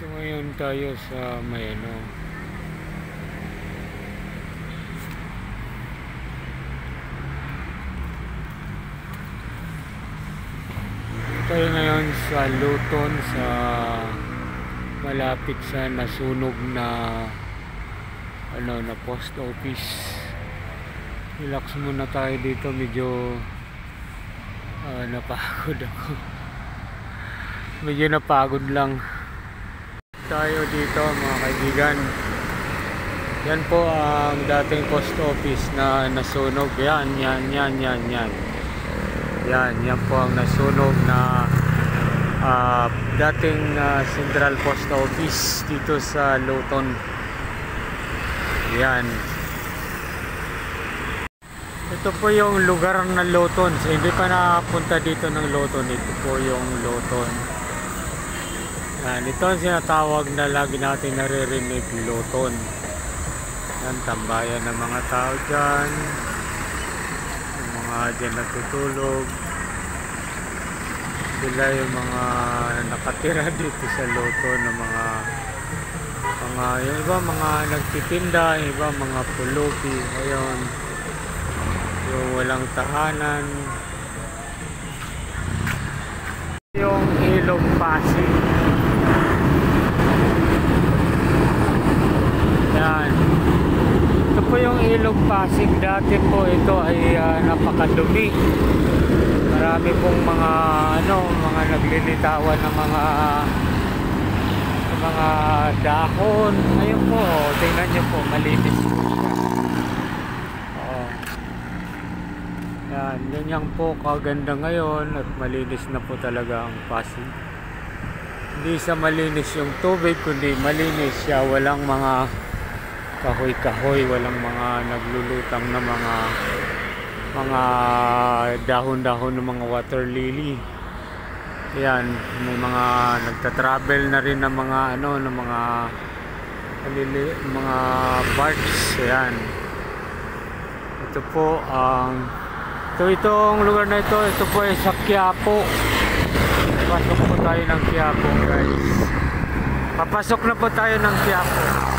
Ito ngayon tayo sa may ano, tayo ngayon sa Luton, sa malapit sa nasunog na ano na post office. Relax muna tayo dito, medyo napagod ako. Medyo napagod lang tayo dito mga kaibigan. Yan po ang dating post office na nasunog. Yan po ang nasunog na dating Central Post Office dito sa Luton. Yan. Ito po yung lugar ng Luton. So, hindi pa nakapunta dito ng Luton. Ito po yung Luton. Yan. Ito ang sinatawag na lagi natin naririnig, Luton. Yan, tambayan ng mga tao dyan. Yung mga dyan natutulog. Sila yung mga nakatira dito sa Luton ng mga yung iba mga nagtitinda, yung iba mga pulubi. Ayun, yung walang tahanan. Yung Ilog Pasig. Yan. Ito po yung Ilog Pasig. Dati po ito ay napakadumi. Marami pong mga mga naglilitawan ng mga dahon. Ayun po, tingnan nyo po, malinis po siya. Yan, ganyan po kaganda ngayon at malinis na po talaga ang Pasig. Hindi sa malinis yung tubig, kundi malinis siya. Walang mga kahoy-kahoy, walang mga naglulutang na mga dahon-dahon ng mga water lily. Yan, may mga nagta-travel na rin ng mga ng mga barks. Yan. Ito po ang itong lugar na ito po ay sa Quiapo. Papasok po tayo ng Quiapo, guys. Papasok na po tayo ng Quiapo.